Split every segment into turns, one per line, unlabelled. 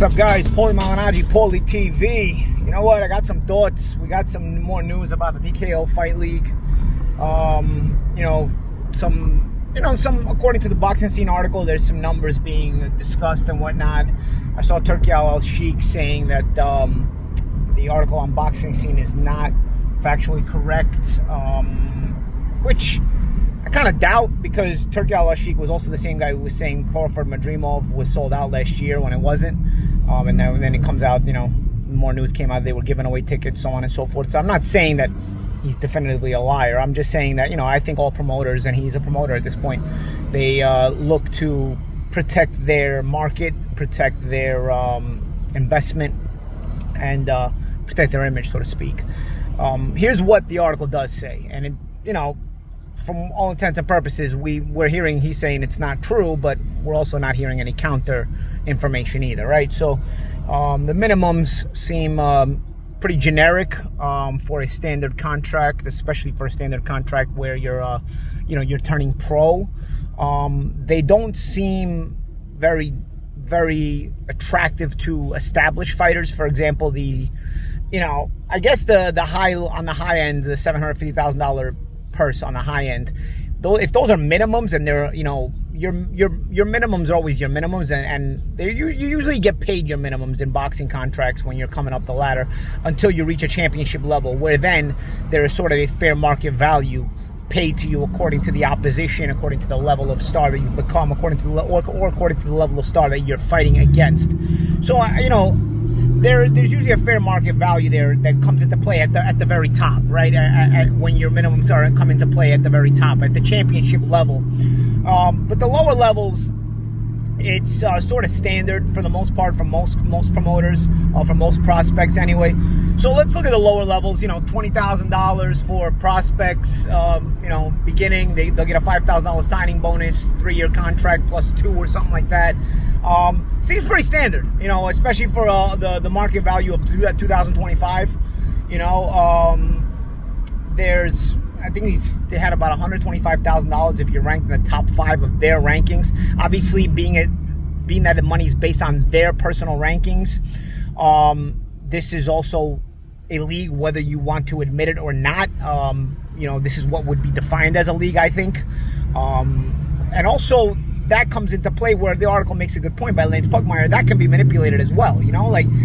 What's up, guys? Paulie Malignaggi, Paulie TV. You know what? I got some thoughts. We got some more news about the DKO Fight League. Some according to the boxing scene article, there's some numbers being discussed and whatnot. I saw Pacquiao Al-Sheikh saying that the article on boxing scene is not factually correct, which I kind of doubt, because Pacquiao Al-Sheikh was also the same guy who was saying Crawford Madrimov was sold out last year when it wasn't. And then it comes out, more news came out, they were giving away tickets, so on and so forth. So I'm not saying that he's definitively a liar. I'm just saying that, I think all promoters, and he's a promoter at this point, they look to protect their market, protect their investment, and protect their image, so to speak. Here's what the article does say. And, from all intents and purposes, we're hearing he's saying it's not true, but we're also not hearing any counter information either, right? So the minimums seem pretty generic for a standard contract, especially for a standard contract where you're turning pro. They don't seem very, very attractive to established fighters. For example, I guess the high on the high end, the $750,000 purse on the high end, though, if those are minimums, and they're your minimums are always your minimums, and you usually get paid your minimums in boxing contracts when you're coming up the ladder until you reach a championship level, where then there is sort of a fair market value paid to you according to the opposition, according to the level of star that you've become, according to the level of star that you're fighting against. So there's usually a fair market value there that comes into play at the very top, right? When your minimums come into play at the very top, at the championship level. But the lower levels, it's sort of standard for the most part for most promoters, for most prospects anyway. So let's look at the lower levels. $20,000 for prospects. Beginning, they'll get a $5,000 signing bonus, 3-year contract plus 2 or something like that. Seems pretty standard, especially for the market value of 2025. I think they had about $125,000 if you're ranked in the top 5 of their rankings. Obviously, being that the money is based on their personal rankings, this is also a league, whether you want to admit it or not. This is what would be defined as a league, I think. And also, that comes into play where the article makes a good point by Lance Pugmire. That can be manipulated as well.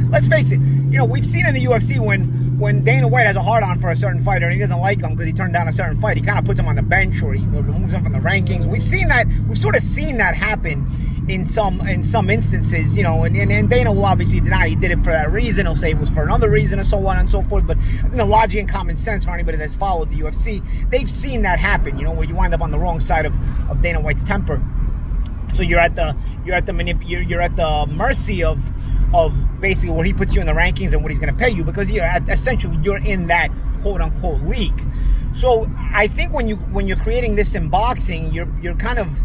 Let's face it. We've seen in the UFC when Dana White has a hard-on for a certain fighter and he doesn't like him because he turned down a certain fight, he kind of puts him on the bench or he removes him from the rankings. We've sort of seen that happen in some instances, and Dana will obviously deny he did it for that reason. He'll say it was for another reason and so on and so forth. But I think the logic and common sense for anybody that's followed the UFC, they've seen that happen, where you wind up on the wrong side of Dana White's temper. So you're at the mercy of basically where he puts you in the rankings and what he's going to pay you, because you're in that quote unquote league. So I think when you're creating this in boxing, you're kind of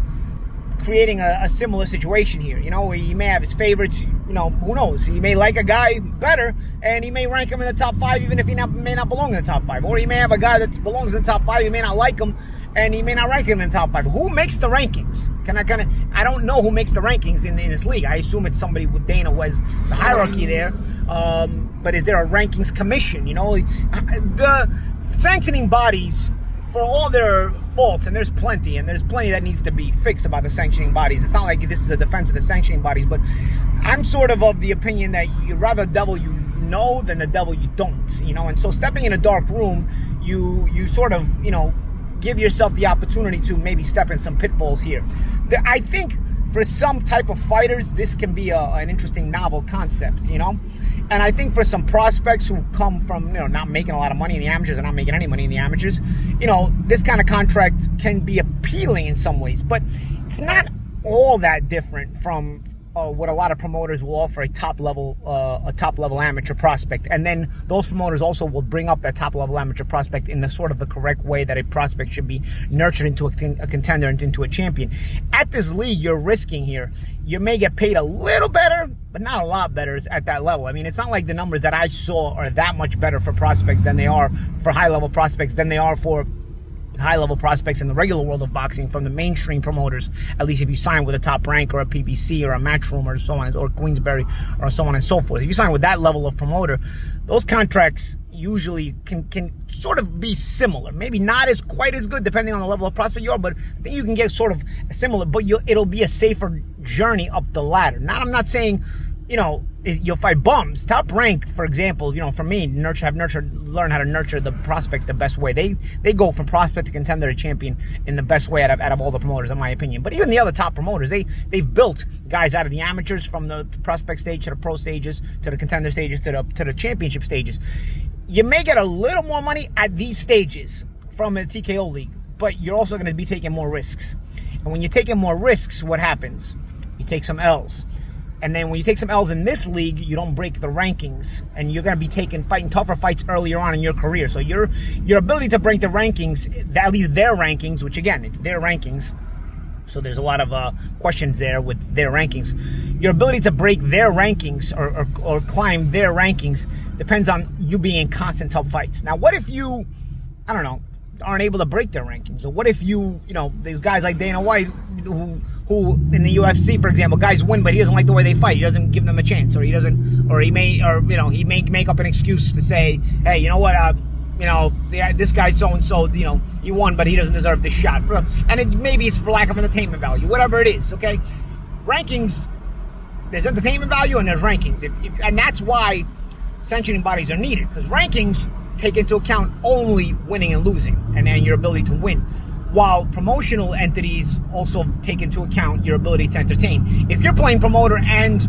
creating a similar situation here. Where he may have his favorites. Who knows? He may like a guy better, and he may rank him in the top 5, even if he may not belong in the top 5. Or he may have a guy that belongs in the top 5. He may not like him, and he may not rank him in the top 5. Who makes the rankings? I don't know who makes the rankings in this league. I assume it's somebody with Dana who has the hierarchy there. But is there a rankings commission? The sanctioning bodies, for all their faults, and there's plenty that needs to be fixed about the sanctioning bodies. It's not like this is a defense of the sanctioning bodies, but I'm sort of the opinion that you'd rather devil you know than the devil you don't. And so stepping in a dark room, you sort of, give yourself the opportunity to maybe step in some pitfalls here. I think for some type of fighters, this can be an interesting novel concept, And I think for some prospects who come from, not making a lot of money in the amateurs and not making any money in the amateurs, this kind of contract can be appealing in some ways. But it's not all that different from what a lot of promoters will offer a top level amateur prospect, and then those promoters also will bring up that top level amateur prospect in the sort of the correct way that a prospect should be nurtured into a contender and into a champion. At this league, you're risking here. You may get paid a little better, but not a lot better at that level. I mean, it's not like the numbers that I saw are that much better for prospects than they are for high level prospects than they are for high-level prospects in the regular world of boxing from the mainstream promoters, at least if you sign with a Top Rank or a PBC or a Matchroom or so on, or Queensberry or so on and so forth. If you sign with that level of promoter, those contracts usually can sort of be similar. Maybe not as quite as good depending on the level of prospect you are, but I think you can get sort of similar, but it'll be a safer journey up the ladder. I'm not saying, you know, you'll fight bums. Top Rank, for example, you know, for me, learn how to nurture the prospects the best way. They go from prospect to contender to champion in the best way out of all the promoters, in my opinion. But even the other top promoters, they've built guys out of the amateurs from the prospect stage to the pro stages to the contender stages to the championship stages. You may get a little more money at these stages from a TKO league, but you're also going to be taking more risks. And when you're taking more risks, what happens? You take some L's. And then when you take some L's in this league, you don't break the rankings, and you're going to be fighting tougher fights earlier on in your career. So your ability to break the rankings, at least their rankings, which again, it's their rankings. So there's a lot of questions there with their rankings. Your ability to break their rankings or climb their rankings depends on you being in constant tough fights. Now, what if you, I don't know, aren't able to break their rankings? Or what if you know, there's guys like Dana White who in the UFC, for example, guys win, but he doesn't like the way they fight. He doesn't give them a chance, or he may make up an excuse to say, hey, you know what, this guy so-and-so, you know, he won, but he doesn't deserve this shot. And maybe it's for lack of entertainment value, whatever it is, okay? Rankings, there's entertainment value and there's rankings. And that's why sanctioning bodies are needed, because rankings take into account only winning and losing, and then your ability to win. While promotional entities also take into account your ability to entertain. If you're playing promoter and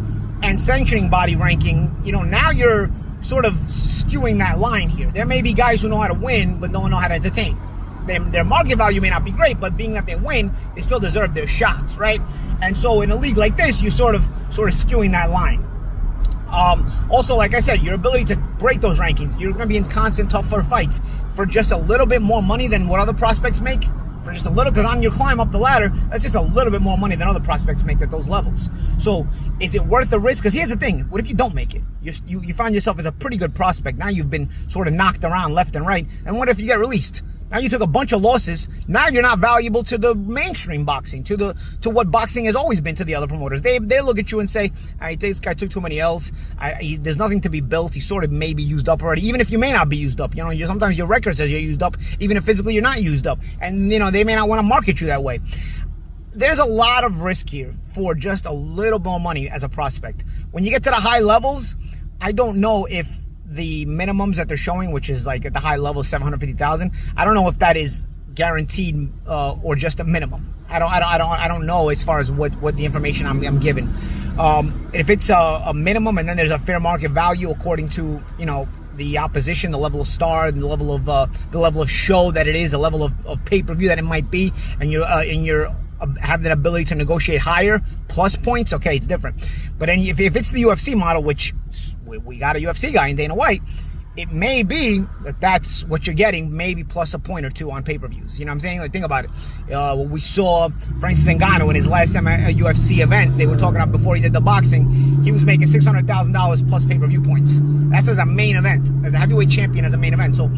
sanctioning body ranking, you know, now you're sort of skewing that line here. There may be guys who know how to win, but don't know how to entertain. Their market value may not be great, but being that they win, they still deserve their shots, right? And so in a league like this, you're sort of skewing that line. Also, like I said, your ability to break those rankings, you're going to be in constant tougher fights for just a little bit more money than what other prospects make. For just a little, because on your climb up the ladder, that's just a little bit more money than other prospects make at those levels. So is it worth the risk? Because here's the thing, what if you don't make it? You find yourself as a pretty good prospect. Now you've been sort of knocked around left and right. And what if you get released? Now you took a bunch of losses. Now you're not valuable to the mainstream boxing, to what boxing has always been to the other promoters. They look at you and say, this guy took too many L's. There's nothing to be built. He's sort of maybe used up already, even if you may not be used up. You know, sometimes your record says you're used up, even if physically you're not used up. And, you know, they may not want to market you that way. There's a lot of risk here for just a little more money as a prospect. When you get to the high levels, I don't know if the minimums that they're showing, which is like at the high level 750,000, I don't know if that is guaranteed or just a minimum. I don't know as far as what the information I'm given. If it's a minimum and then there's a fair market value according to, you know, the opposition, the level of star, the level of show that it is, the level of pay-per-view that it might be, and you're have the ability to negotiate higher plus points, okay, it's different. But if it's the UFC model, which we got a UFC guy in Dana White, it may be that's what you're getting, maybe plus a point or two on pay-per-views. You know what I'm saying? Like, think about it. What we saw Francis Ngannou in his last time at a UFC event, they were talking about before he did the boxing, he was making $600,000 plus pay-per-view points. That's as a main event, as a heavyweight champion, as a main event. So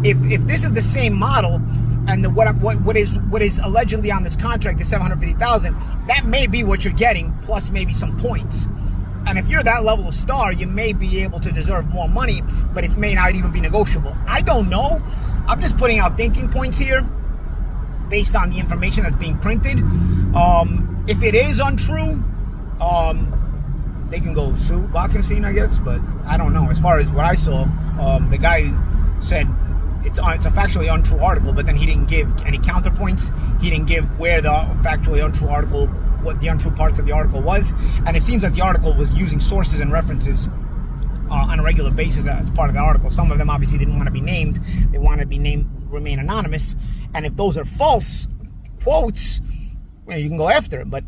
if this is the same model, and what is allegedly on this contract is $750,000, that may be what you're getting, plus maybe some points. And if you're that level of star, you may be able to deserve more money, but it may not even be negotiable. I don't know. I'm just putting out thinking points here based on the information that's being printed. If it is untrue, they can go sue boxing scene, I guess, but I don't know. As far as what I saw, the guy said it's a factually untrue article, but then he didn't give any counterpoints. He didn't give where the factually untrue article, what the untrue parts of the article was. And it seems that the article was using sources and references on a regular basis as part of the article. Some of them obviously didn't want to be named. They wanted to be named, remain anonymous. And if those are false quotes, well, you can go after it. But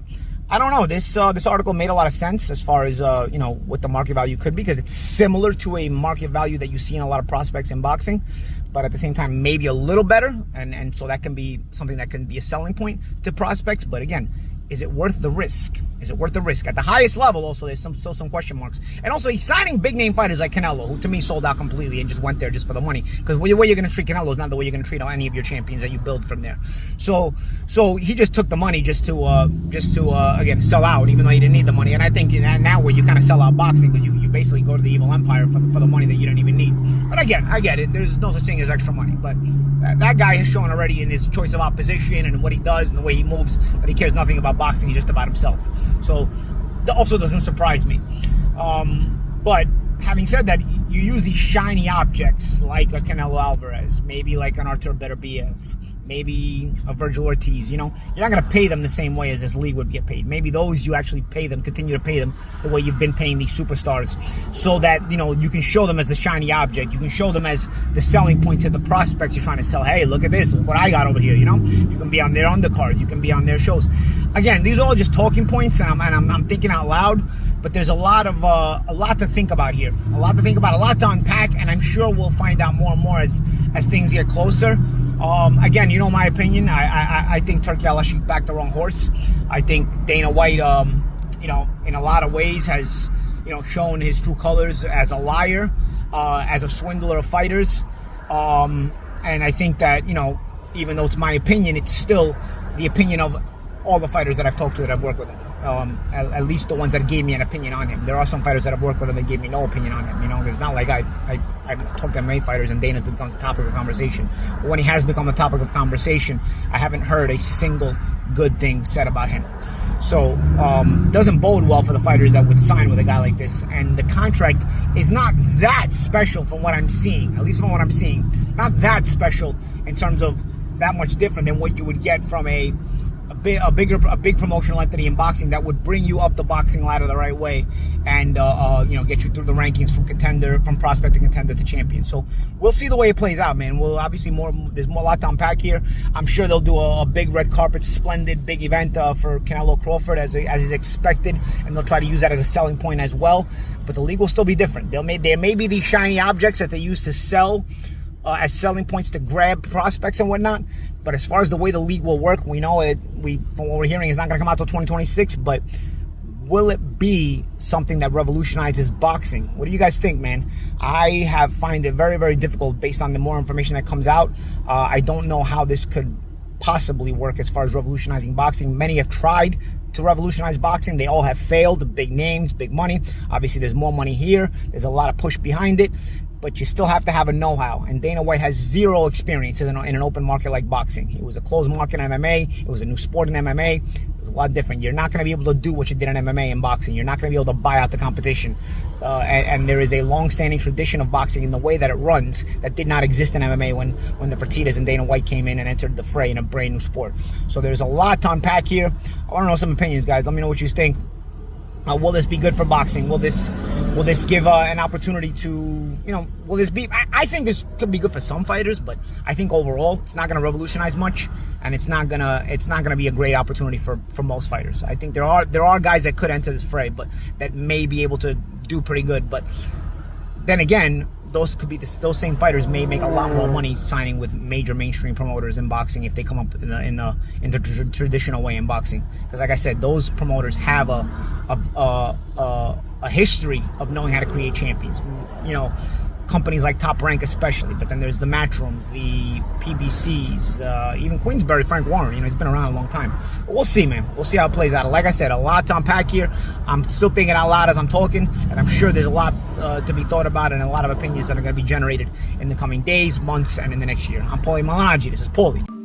I don't know. This article made a lot of sense as far as you know, what the market value could be, because it's similar to a market value that you see in a lot of prospects in boxing, but at the same time maybe a little better, and so that can be something that can be a selling point to prospects. But again, is it worth the risk? Is it worth the risk? At the highest level, also, there's still some question marks. And also, he's signing big-name fighters like Canelo, who to me sold out completely and just went there just for the money. Because the way you're going to treat Canelo is not the way you're going to treat any of your champions that you build from there. So he just took the money just to again, sell out, even though he didn't need the money. And I think now where you kind of sell out boxing, because you basically go to the evil empire for the money that you don't even need. But again, I get it. There's no such thing as extra money. But that guy has shown already in his choice of opposition and what he does and the way he moves that he cares nothing about boxing. He's just about himself. So that also doesn't surprise me. But having said that, you use these shiny objects like a Canelo Alvarez, maybe like an Artur Beterbiev, maybe a Virgil Ortiz. You know, you're not going to pay them the same way as this league would get paid. Maybe those you actually pay them, continue to pay them the way you've been paying these superstars, so that, you know, you can show them as the shiny object. You can show them as the selling point to the prospects you're trying to sell. Hey, look at this, look what I got over here. You know, you can be on their undercards, you can be on their shows. Again, these are all just talking points, and I'm thinking out loud. But there's a lot to think about here, a lot to unpack, and I'm sure we'll find out more and more as things get closer. Again, you know my opinion. I think Turki Al-Ashik backed the wrong horse. I think Dana White, you know, in a lot of ways has, you know, shown his true colors as a liar, as a swindler of fighters. And I think that, you know, even though it's my opinion, it's still the opinion of all the fighters that I've talked to that I've worked with him. At least the ones that gave me an opinion on him. There are some fighters that I've worked with him that gave me no opinion on him. You know, it's not like I talked to many fighters and Dana becomes the topic of conversation. But when he has become the topic of conversation, I haven't heard a single good thing said about him. So it doesn't bode well for the fighters that would sign with a guy like this. And the contract is not that special from what I'm seeing, at least from what I'm seeing. Not that special in terms of that much different than what you would get from a big promotional entity in boxing that would bring you up the boxing ladder the right way and you know, get you through the rankings from prospect to contender to champion. So we'll see the way it plays out, man. We'll obviously there's more lot to unpack here. I'm sure they'll do a big red carpet, splendid big event for Canelo Crawford as is expected, and they'll try to use that as a selling point as well. But the league will still be different. There may be these shiny objects that they use to sell as selling points to grab prospects and whatnot. But as far as the way the league will work, we know from what we're hearing, it's not going to come out till 2026. But will it be something that revolutionizes boxing? What do you guys think, man? I find it very, very difficult based on the more information that comes out. I don't know how this could possibly work as far as revolutionizing boxing. Many have tried to revolutionize boxing. They all have failed. Big names, big money. Obviously, there's more money here. There's a lot of push behind it. But you still have to have a know-how. And Dana White has zero experience in an open market like boxing. It was a closed market in MMA. It was a new sport in MMA. It was a lot different. You're not going to be able to do what you did in MMA in boxing. You're not going to be able to buy out the competition. And there is a long-standing tradition of boxing in the way that it runs that did not exist in MMA when the Fertittas and Dana White came in and entered the fray in a brand new sport. So there's a lot to unpack here. I want to know some opinions, guys. Let me know what you think. Will this be good for boxing? Will this give an opportunity to, you know, will this be, I think this could be good for some fighters, but I think overall it's not going to revolutionize much, and it's not gonna be a great opportunity for most fighters. I think there are guys that could enter this fray, but that may be able to do pretty good. But then again, those same fighters may make a lot more money signing with major mainstream promoters in boxing if they come up in the traditional way in boxing. Because like I said, those promoters have a history of knowing how to create champions. You know, companies like Top Rank especially, but then there's the Matchrooms, the PBCs, even Queensberry, Frank Warren. You know, he's been around a long time. But we'll see, man. We'll see how it plays out. Like I said, a lot to unpack here. I'm still thinking out loud as I'm talking, and I'm sure there's a lot to be thought about and a lot of opinions that are going to be generated in the coming days, months, and in the next year. I'm Paulie Malignaggi. This is Paulie.